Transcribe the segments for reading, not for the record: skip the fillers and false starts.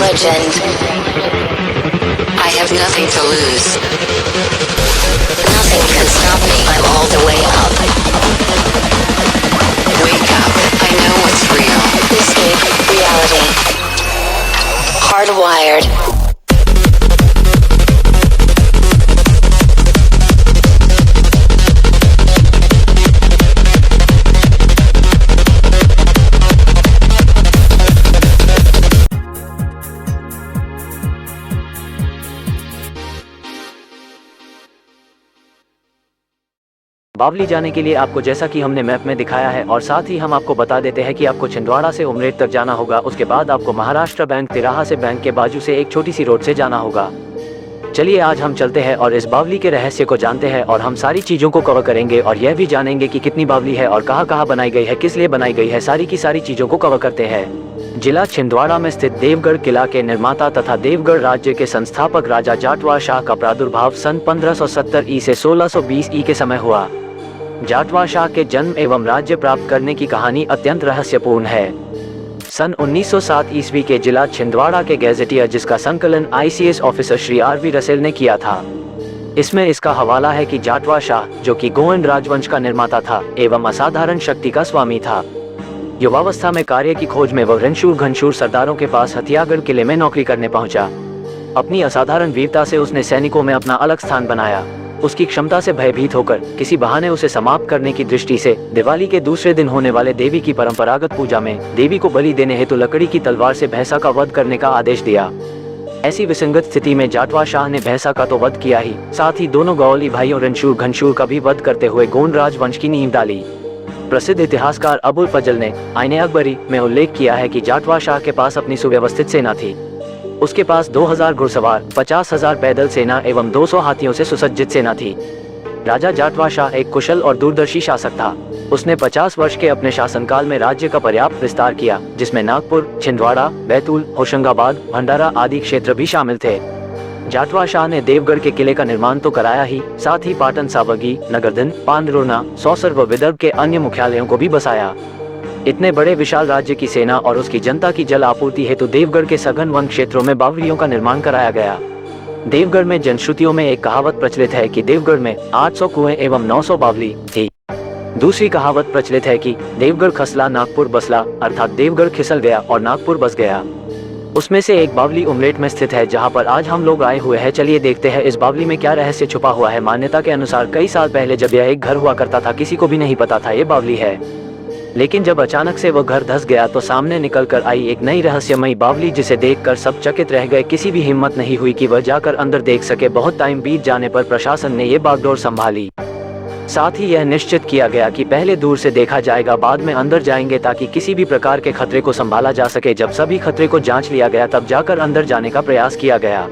legend. I have nothing to lose. Nothing can stop me. I'm all the way up. Wake up. I know what's real. Escape reality. Hardwired. बावली जाने के लिए आपको जैसा कि हमने मैप में दिखाया है और साथ ही हम आपको बता देते हैं कि आपको छिंदवाड़ा से उमरेड तक जाना होगा। उसके बाद आपको महाराष्ट्र बैंक तिराहा से बैंक के बाजू से एक छोटी सी रोड से जाना होगा। चलिए आज हम चलते हैं और इस बावली के रहस्य को जानते हैं और हम सारी चीज़ों को कवर करेंगे और यह भी जानेंगे कि कितनी बावली है और कहाँ कहाँ बनाई गई है, किस लिए बनाई गई है। सारी की सारी चीज़ों को कवर करते हैं। जिला छिंदवाड़ा में स्थित देवगढ़ किला के निर्माता तथा देवगढ़ राज्य के संस्थापक राजा जाटवा शाह का प्रादुर्भाव सन 1570 ई से 1620 ई के समय हुआ। जाटवा शाह के जन्म एवं राज्य प्राप्त करने की कहानी अत्यंत रहस्यपूर्ण है। सन 1907 ईस्वी के जिला छिंदवाड़ा के गैजेटियर जिसका संकलन ICS officer Shri RV Russell ने किया था। इसमें इसका हवाला है कि जाटवा शाह जो कि गोंड राजवंश का निर्माता था एवं असाधारण शक्ति का स्वामी था। युवावस्था में कार्य की खोज में वह रणशूर घनशूर सरदारों के पास हथियारगढ़ किले में नौकरी करने पहुंचा। अपनी असाधारण वीरता से उसने सैनिकों में अपना अलग स्थान बनाया। उसकी क्षमता से भयभीत होकर किसी बहाने उसे समाप्त करने की दृष्टि से दिवाली के दूसरे दिन होने वाले देवी की परंपरागत पूजा में देवी को बलि देने हेतु लकड़ी की तलवार से भैंसा का वध करने का आदेश दिया। ऐसी विसंगत स्थिति में जाटवा शाह ने भैंसा का तो वध किया ही, साथ ही दोनों गौली भाइयों रणशूर घनशूर का भी वध करते हुए गोंड राजवंश की नींव डाली। प्रसिद्ध इतिहासकार अबुल फजल ने आईने अकबरी में उल्लेख किया है कि जाटवा शाह के पास अपनी सुव्यवस्थित सेना थी। उसके पास 2000 घुड़सवार, 50,000 पैदल सेना एवं 200 हाथियों से सुसज्जित सेना थी। राजा जाटवा शाह एक कुशल और दूरदर्शी शासक था। उसने 50 वर्ष के अपने शासनकाल में राज्य का पर्याप्त विस्तार किया, जिसमें नागपुर, छिंदवाड़ा, बैतूल, होशंगाबाद, भंडारा आदि क्षेत्र भी शामिल थे। जाटवा शाह ने देवगढ़ के किले का निर्माण तो कराया ही, साथ ही पाटन, सावगी, नगरधन, पांडुरना, सौसर व विदर्भ के अन्य मुख्यालयों को भी बसाया। इतने बड़े विशाल राज्य की सेना और उसकी जनता की जल आपूर्ति हेतु देवगढ़ के सघन वन क्षेत्रों में बावलियों का निर्माण कराया गया। देवगढ़ में जनश्रुतियों में एक कहावत प्रचलित है कि देवगढ़ में 800 कुएं एवं 900 बावली थी। दूसरी कहावत प्रचलित है कि देवगढ़ खसला नागपुर बसला, अर्थात देवगढ़ खिसल गया और नागपुर बस गया। उसमें से एक बावली उमरेड में स्थित है, जहां पर आज हम लोग आए हुए हैं। चलिए देखते हैं इस बावली में क्या रहस्य छुपा हुआ है। मान्यता के अनुसार कई साल पहले जब यह एक घर हुआ करता था, किसी को भी नहीं पता था ये बावली है। लेकिन जब अचानक से वह घर धंस गया तो सामने निकलकर आई एक नई रहस्यमयी बावली, जिसे देखकर सब चकित रह गए। किसी भी हिम्मत नहीं हुई कि वह जाकर अंदर देख सके। बहुत टाइम बीत जाने पर प्रशासन ने ये बागडोर संभाली। साथ ही यह निश्चित किया गया कि पहले दूर से देखा जाएगा, बाद में अंदर जाएंगे, ताकि किसी भी प्रकार के खतरे को संभाला जा सके। जब सभी खतरे को जांच लिया गया तब जाकर अंदर जाने का प्रयास किया गया।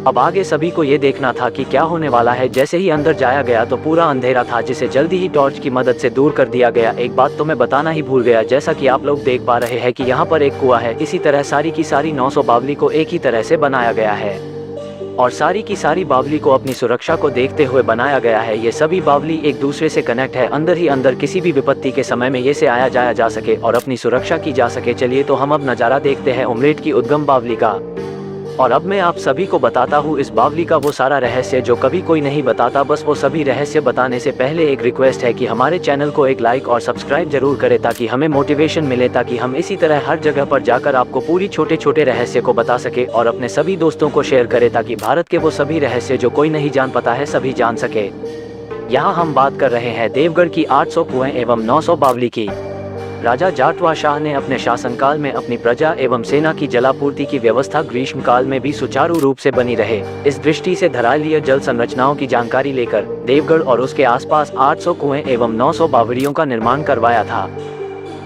अब आगे सभी को ये देखना था कि क्या होने वाला है। जैसे ही अंदर जाया गया तो पूरा अंधेरा था, जिसे जल्दी ही टॉर्च की मदद से दूर कर दिया गया। एक बात तो मैं बताना ही भूल गया, जैसा कि आप लोग देख पा रहे हैं कि यहाँ पर एक कुआं है। इसी तरह सारी की सारी 900 बावली को एक ही तरह से बनाया गया है और सारी की सारी बावली को अपनी सुरक्षा को देखते हुए बनाया गया है। ये सभी बावली एक दूसरे से कनेक्ट है। अंदर ही अंदर किसी भी विपत्ति के समय में ये से आया जाया जा सके और अपनी सुरक्षा की जा सके। चलिए तो हम अब नज़ारा देखते हैं उमरेड की उद्गम बावली का। और अब मैं आप सभी को बताता हूँ इस बावली का वो सारा रहस्य जो कभी कोई नहीं बताता। बस वो सभी रहस्य बताने से पहले एक रिक्वेस्ट है कि हमारे चैनल को एक लाइक और सब्सक्राइब जरूर करें, ताकि हमें मोटिवेशन मिले, ताकि हम इसी तरह हर जगह पर जाकर आपको पूरी छोटे छोटे रहस्य को बता सके। और अपने सभी दोस्तों को शेयर करें, ताकि भारत के वो सभी रहस्य जो कोई नहीं जान पाता है सभी जान सके। यहाँ हम बात कर रहे हैं देवगढ़ की 800 कुएं एवं 900 बावली की। राजा जाटवा शाह ने अपने शासनकाल में अपनी प्रजा एवं सेना की जलापूर्ति की व्यवस्था ग्रीष्मकाल में भी सुचारू रूप से बनी रहे, इस दृष्टि से धरालीय जल संरचनाओं की जानकारी लेकर देवगढ़ और उसके आसपास 800 कुएं एवं 900 बावड़ियों का निर्माण करवाया था।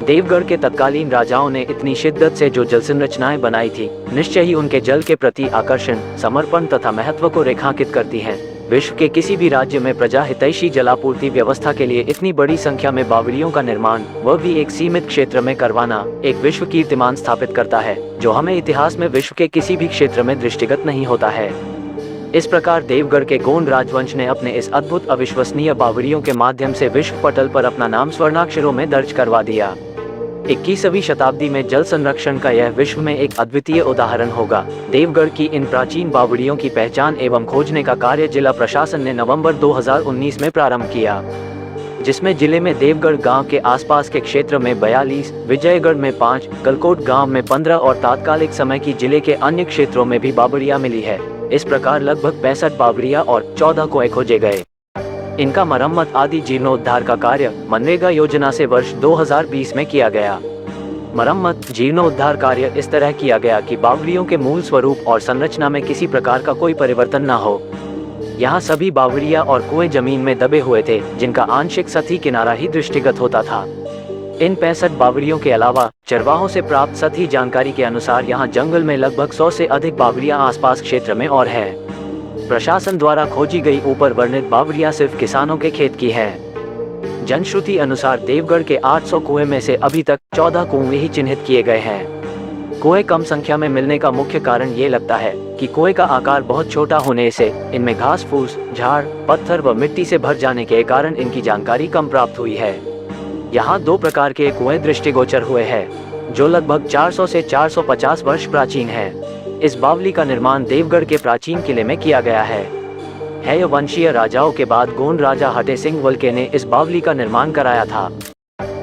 देवगढ़ के तत्कालीन राजाओं ने इतनी शिद्दत से जो जल संरचनाएं बनाई थी, निश्चय ही उनके जल के प्रति आकर्षण, समर्पण तथा महत्व को रेखांकित करती हैं। विश्व के किसी भी राज्य में प्रजा हितैषी जलापूर्ति व्यवस्था के लिए इतनी बड़ी संख्या में बावड़ियों का निर्माण, वह भी एक सीमित क्षेत्र में करवाना, एक विश्व कीर्तिमान स्थापित करता है, जो हमें इतिहास में विश्व के किसी भी क्षेत्र में दृष्टिगत नहीं होता है। इस प्रकार देवगढ़ के गोंड राजवंश ने अपने इस अद्भुत अविश्वसनीय बावड़ियों के माध्यम से विश्व पटल पर अपना नाम स्वर्णाक्षरों में दर्ज करवा दिया। 21वीं शताब्दी में जल संरक्षण का यह विश्व में एक अद्वितीय उदाहरण होगा। देवगढ़ की इन प्राचीन बावड़ियों की पहचान एवं खोजने का कार्य जिला प्रशासन ने नवंबर 2019 में प्रारंभ किया, जिसमें जिले में देवगढ़ गांव के आसपास के क्षेत्र में 42, विजयगढ़ में 5, गलकोट गांव में 15 और तात्कालिक समय की जिले के अन्य क्षेत्रों में भी बावड़ियां मिली है। इस प्रकार लगभग 65 बावड़ियां और 14 कुएं खोजे गए। इनका मरम्मत आदि जीर्णोद्धार का कार्य मनरेगा योजना से वर्ष 2020 में किया गया। मरम्मत जीर्णोद्धार कार्य इस तरह किया गया कि बावड़ियों के मूल स्वरूप और संरचना में किसी प्रकार का कोई परिवर्तन न हो। यहाँ सभी बावड़ियां और कुएं जमीन में दबे हुए थे, जिनका आंशिक सतही किनारा ही दृष्टिगत होता था। इन 65 बावड़ियों के अलावा चरवाहों से प्राप्त सतही जानकारी के अनुसार यहाँ जंगल में लगभग 100 से अधिक बावड़ियां आसपास क्षेत्र में और है। प्रशासन द्वारा खोजी गई ऊपर वर्णित बावड़ियां सिर्फ किसानों के खेत की है। जनश्रुति अनुसार देवगढ़ के 800 कुएं में से अभी तक 14 कुएं ही चिन्हित किए गए हैं। कुएं कम संख्या में मिलने का मुख्य कारण ये लगता है कि कुएं का आकार बहुत छोटा होने से इनमें घास फूस, झाड़, पत्थर व मिट्टी से भर जाने के कारण इनकी जानकारी कम प्राप्त हुई है। यहाँ 2 प्रकार के कुएं दृष्टिगोचर हुए हैं, जो लगभग 400 से 450 वर्ष प्राचीन है। इस बावली का निर्माण देवगढ़ के प्राचीन किले में किया गया है। हैय वंशीय राजाओं के बाद गोंड राजा हटे सिंह वल्के ने इस बावली का निर्माण कराया था।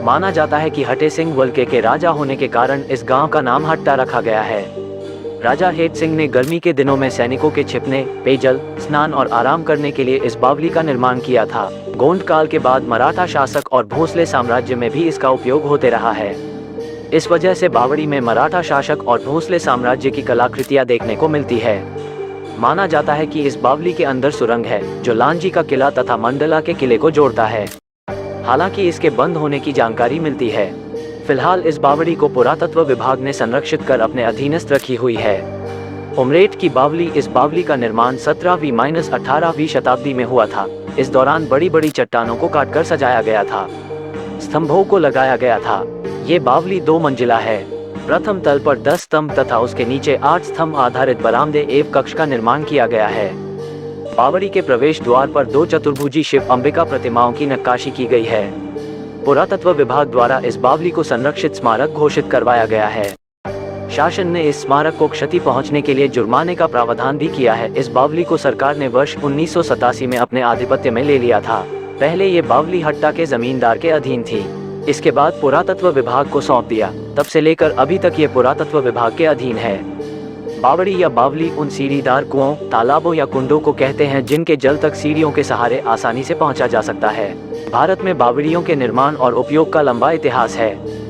माना जाता है कि हटे सिंह वल्के के राजा होने के कारण इस गांव का नाम हट्टा रखा गया है। राजा हेत सिंह ने गर्मी के दिनों में सैनिकों के छिपने, पेयजल, स्नान और आराम करने के लिए इस बावली का निर्माण किया था। गोंड काल के बाद मराठा शासक और भोसले साम्राज्य में भी इसका उपयोग होते रहा है। इस वजह से बावड़ी में मराठा शासक और भोसले साम्राज्य की कलाकृतियां देखने को मिलती है। माना जाता है कि इस बावली के अंदर सुरंग है, जो लांजी का किला तथा मंडला के किले को जोड़ता है। हालांकि इसके बंद होने की जानकारी मिलती है। फिलहाल इस बावड़ी को पुरातत्व विभाग ने संरक्षित कर अपने अधीनस्थ रखी हुई है। उमरेठ की बावली। इस बावली का निर्माण 17वीं-18वीं शताब्दी में हुआ था। इस दौरान बड़ी बड़ी चट्टानों को काटकर सजाया गया था, स्तंभों को लगाया गया था। ये बावली 2 मंजिला है। प्रथम तल पर 10 स्तंभ तथा उसके नीचे 8 स्तंभ आधारित बरामदे एवं कक्ष का निर्माण किया गया है। बावड़ी के प्रवेश द्वार पर 2 चतुर्भुजी शिव अंबिका प्रतिमाओं की नक्काशी की गई है। पुरातत्व विभाग द्वारा इस बावली को संरक्षित स्मारक घोषित करवाया गया है। शासन ने इस स्मारक को क्षति पहुंचने के लिए जुर्माने का प्रावधान भी किया है। इस बावली को सरकार ने वर्ष 1987 में अपने आधिपत्य में ले लिया था। पहले ये बावली हट्टा के जमींदार के अधीन थी। इसके बाद पुरातत्व विभाग को सौंप दिया। तब से लेकर अभी तक ये पुरातत्व विभाग के अधीन है। बावड़ी या बावली उन सीढ़ीदार कुओं, तालाबों या कुंडों को कहते हैं जिनके जल तक सीढ़ियों के सहारे आसानी से पहुंचा जा सकता है। भारत में बावड़ियों के निर्माण और उपयोग का लंबा इतिहास है।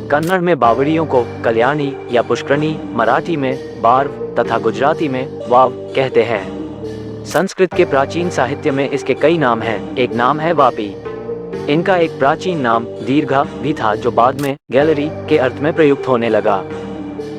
कन्नड़ में बावड़ियों को कल्याणी या पुष्करणी, मराठी में बार्व तथा गुजराती में वाव कहते हैं। संस्कृत के प्राचीन साहित्य में इसके कई नाम हैं। एक नाम है वापी। इनका एक प्राचीन नाम दीर्घा भी था, जो बाद में गैलरी के अर्थ में प्रयुक्त होने लगा।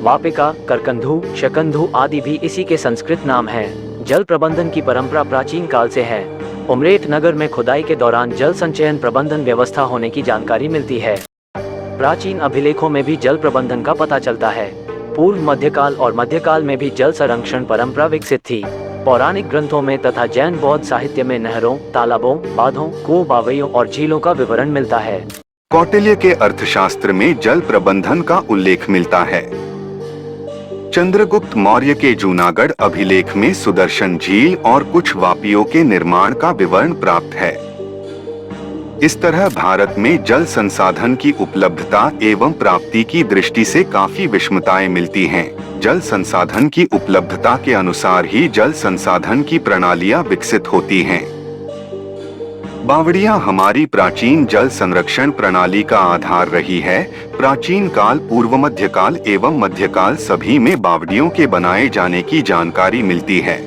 वापिका, करकंधु, शकंधु आदि भी इसी के संस्कृत नाम हैं। जल प्रबंधन की परंपरा प्राचीन काल से है। उमरेठ नगर में खुदाई के दौरान जल संचयन प्रबंधन व्यवस्था होने की जानकारी मिलती है। प्राचीन अभिलेखों में भी जल प्रबंधन का पता चलता है। पूर्व मध्यकाल और मध्यकाल में भी जल संरक्षण परंपरा विकसित थी। पौराणिक ग्रंथों में तथा जैन बौद्ध साहित्य में नहरों, तालाबों, बांधों, कुओं, बावड़ियों और झीलों का विवरण मिलता है। कौटिल्य के अर्थशास्त्र में जल प्रबंधन का उल्लेख मिलता है। चंद्रगुप्त मौर्य के जूनागढ़ अभिलेख में सुदर्शन झील और कुछ वापियों के निर्माण का विवरण प्राप्त है। इस तरह भारत में जल संसाधन की उपलब्धता एवं प्राप्ति की दृष्टि से काफी विषमताएं मिलती हैं। जल संसाधन की उपलब्धता के अनुसार ही जल संसाधन की प्रणालियां विकसित होती हैं। बावड़ियां हमारी प्राचीन जल संरक्षण प्रणाली का आधार रही है। प्राचीन काल, पूर्व मध्यकाल एवं मध्यकाल सभी में बावड़ियों के बनाए जाने की जानकारी मिलती है।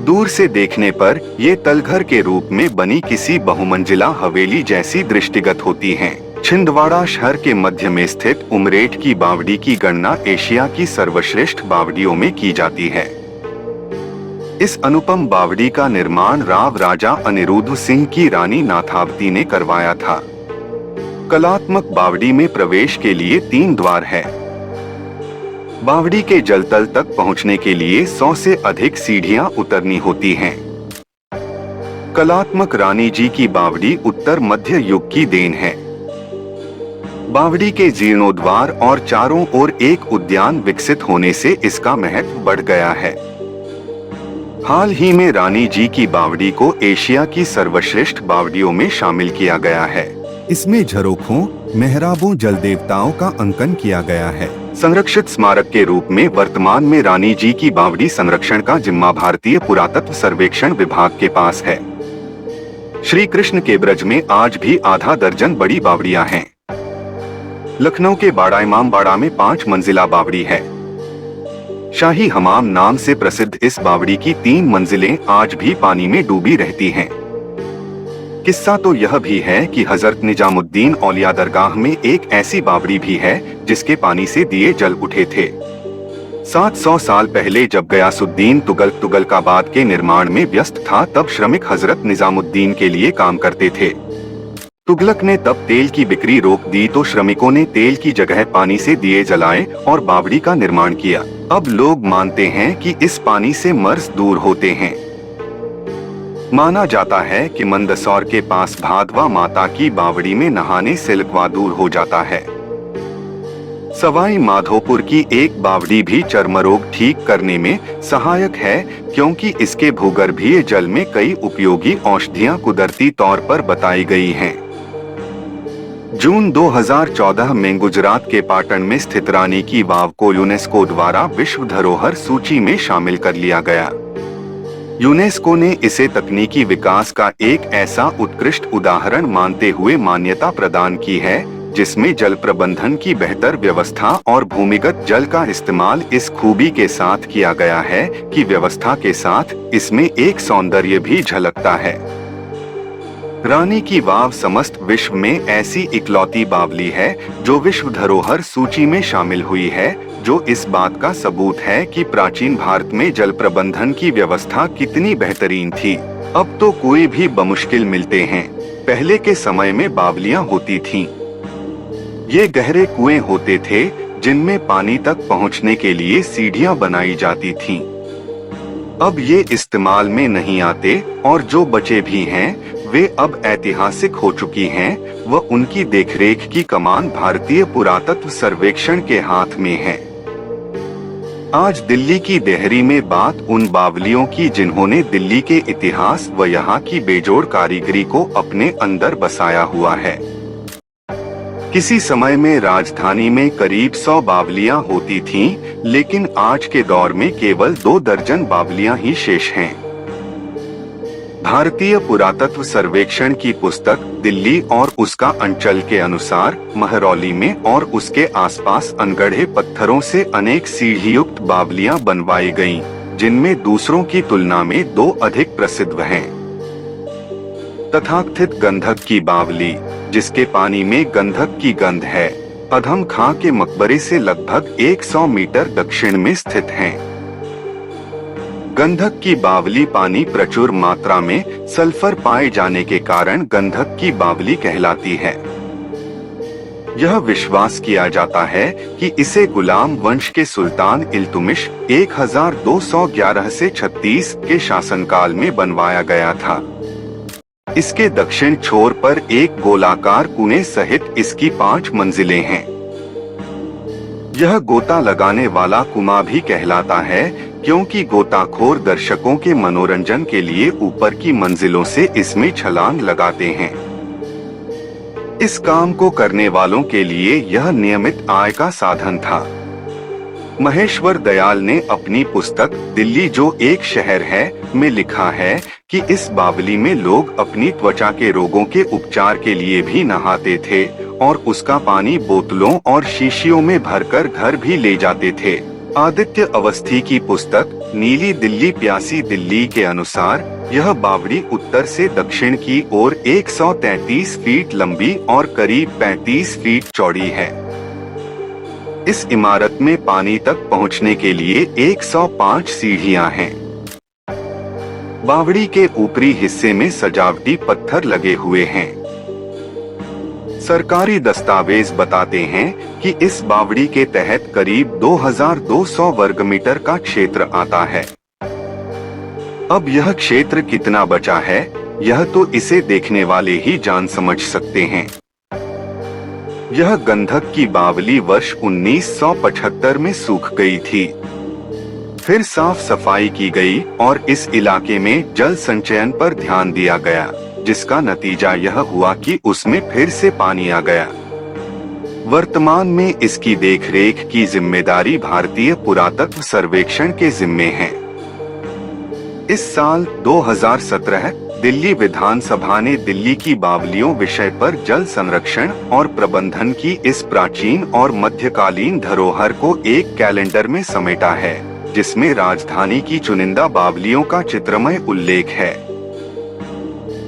दूर से देखने पर ये तलघर के रूप में बनी किसी बहुमंजिला हवेली जैसी दृष्टिगत होती हैं। छिंदवाड़ा शहर के मध्य में स्थित उमरेठ की बावड़ी की गणना एशिया की सर्वश्रेष्ठ बावड़ियों में की जाती है। इस अनुपम बावड़ी का निर्माण राव राजा अनिरुद्ध सिंह की रानी नाथावती ने करवाया था। कलात्मक बावड़ी में प्रवेश के लिए 3 द्वार है। बावड़ी के जलतल तक पहुंचने के लिए 100 से अधिक सीढ़ियां उतरनी होती हैं। कलात्मक रानी जी की बावड़ी उत्तर मध्य युग की देन है। बावड़ी के जीर्णोद्वार और चारों ओर एक उद्यान विकसित होने से इसका महत्व बढ़ गया है। हाल ही में रानी जी की बावड़ी को एशिया की सर्वश्रेष्ठ बावड़ियों में शामिल किया गया है। इसमें झरोखों, मेहराबों, जल देवताओं का अंकन किया गया है। संरक्षित स्मारक के रूप में वर्तमान में रानी जी की बावड़ी संरक्षण का जिम्मा भारतीय पुरातत्व सर्वेक्षण विभाग के पास है। श्री कृष्ण के ब्रज में आज भी आधा दर्जन बड़ी बावड़ियां हैं। लखनऊ के बाड़ा इमाम बाड़ा में 5 मंजिला बावड़ी है। शाही हमाम नाम से प्रसिद्ध इस बावड़ी की 3 मंजिलें आज भी पानी में डूबी रहती हैं। किस्सा तो यह भी है कि हजरत निजामुद्दीन औलिया दरगाह में एक ऐसी बावड़ी भी है जिसके पानी से दिए जल उठे थे। 700 साल पहले जब गयासुद्दीन तुगलकाबाद के निर्माण में व्यस्त था, तब श्रमिक हजरत निजामुद्दीन के लिए काम करते थे। तुगलक ने तब तेल की बिक्री रोक दी तो श्रमिकों ने तेल की जगह पानी से दिए जलाए और बावड़ी का निर्माण किया। अब लोग मानते हैं कि इस पानी से मर्ज दूर होते हैं। माना जाता है कि मंदसौर के पास भादवा माता की बावड़ी में नहाने से लकवा दूर हो जाता है। सवाई माधोपुर की एक बावड़ी भी चर्म रोग ठीक करने में सहायक है, क्योंकि इसके भूगर्भीय जल में कई उपयोगी औषधियां कुदरती तौर पर बताई गई हैं। जून 2014 में गुजरात के पाटन में स्थित रानी की वाव को यूनेस्को द्वारा विश्व धरोहर सूची में शामिल कर लिया गया। यूनेस्को ने इसे तकनीकी विकास का एक ऐसा उत्कृष्ट उदाहरण मानते हुए मान्यता प्रदान की है जिसमें जल प्रबंधन की बेहतर व्यवस्था और भूमिगत जल का इस्तेमाल इस खूबी के साथ किया गया है कि व्यवस्था के साथ इसमें एक सौंदर्य भी झलकता है। रानी की वाव समस्त विश्व में ऐसी इकलौती बावली है जो विश्व धरोहर सूची में शामिल हुई है, जो इस बात का सबूत है कि प्राचीन भारत में जल प्रबंधन की व्यवस्था कितनी बेहतरीन थी। अब तो कुएं भी बमुश्किल मिलते हैं, पहले के समय में बावलियां होती थीं। ये गहरे कुएं होते थे जिनमें पानी तक पहुंचने के लिए सीढ़ियां बनाई जाती थीं। अब ये इस्तेमाल में नहीं आते और जो बचे भी हैं वे अब ऐतिहासिक हो चुकी हैं व उनकी देखरेख की कमान भारतीय पुरातत्व सर्वेक्षण के हाथ में है। आज दिल्ली की देहरी में बात उन बावलियों की जिन्होंने दिल्ली के इतिहास व यहाँ की बेजोड़ कारीगरी को अपने अंदर बसाया हुआ है। किसी समय में राजधानी में करीब 100 बावलियां होती थीं, लेकिन आज के दौर में केवल 2 दर्जन बावलियां ही शेष हैं। भारतीय पुरातत्व सर्वेक्षण की पुस्तक दिल्ली और उसका अंचल के अनुसार महरौली में और उसके आसपास अनगढ़े पत्थरों से अनेक सीढ़ीयुक्त बावलियां बनवाई गईं, जिनमें दूसरों की तुलना में 2 अधिक प्रसिद्ध हैं। तथाकथित गंधक की बावली, जिसके पानी में गंधक की गंध है, अधम खां के मकबरे से लगभग 100 मीटर दक्षिण में स्थित है। गंधक की बावली पानी प्रचुर मात्रा में सल्फर पाए जाने के कारण गंधक की बावली कहलाती है। यह विश्वास किया जाता है कि इसे गुलाम वंश के सुल्तान इल्तुमिश 1211 से 36 के शासनकाल में बनवाया गया था। इसके दक्षिण छोर पर एक गोलाकार कुएं सहित इसकी 5 मंजिलें हैं। यह गोता लगाने वाला कुआं भी कहलाता है, क्योंकि गोताखोर दर्शकों के मनोरंजन के लिए ऊपर की मंजिलों से इसमें छलांग लगाते हैं। इस काम को करने वालों के लिए यह नियमित आय का साधन था। महेश्वर दयाल ने अपनी पुस्तक दिल्ली जो एक शहर है में लिखा है कि इस बावली में लोग अपनी त्वचा के रोगों के उपचार के लिए भी नहाते थे और उसका पानी बोतलों और शीशियों में भरकर घर भी ले जाते थे। आदित्य अवस्थी की पुस्तक नीली दिल्ली प्यासी दिल्ली के अनुसार यह बावड़ी उत्तर से दक्षिण की ओर 133 फीट लंबी और करीब 35 फीट चौड़ी है। इस इमारत में पानी तक पहुंचने के लिए 105 सीढ़ियां हैं। बावड़ी के ऊपरी हिस्से में सजावटी पत्थर लगे हुए हैं। सरकारी दस्तावेज बताते हैं कि इस बावड़ी के तहत करीब 2200 वर्ग मीटर का क्षेत्र आता है। अब यह क्षेत्र कितना बचा है, यह तो इसे देखने वाले ही जान समझ सकते हैं। यह गंधक की बावली वर्ष 1975 में सूख गई थी। फिर साफ सफाई की गई और इस इलाके में जल संचयन पर ध्यान दिया गया, जिसका नतीजा यह हुआ कि उसमें फिर से पानी आ गया। वर्तमान में इसकी देखरेख की जिम्मेदारी भारतीय पुरातत्व सर्वेक्षण के जिम्मे है। इस साल 2017 दिल्ली विधानसभा ने दिल्ली की बावलियों विषय पर जल संरक्षण और प्रबंधन की इस प्राचीन और मध्यकालीन धरोहर को एक कैलेंडर में समेटा है, जिसमें राजधानी की चुनिंदा बावलियों का चित्रमय उल्लेख है।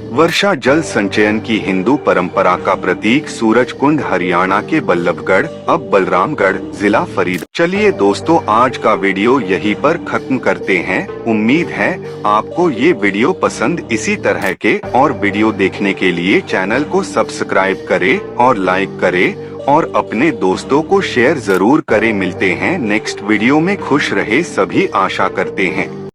वर्षा जल संचयन की हिंदू परंपरा का प्रतीक सूरजकुंड हरियाणा के बल्लभगढ़, अब बलरामगढ़, जिला फरीद। चलिए दोस्तों, आज का वीडियो यहीं पर खत्म करते हैं। उम्मीद है आपको ये वीडियो पसंद। इसी तरह के और वीडियो देखने के लिए चैनल को सब्सक्राइब करें और लाइक करें और अपने दोस्तों को शेयर जरूर करें। मिलते हैं नेक्स्ट वीडियो में। खुश रहे सभी, आशा करते हैं।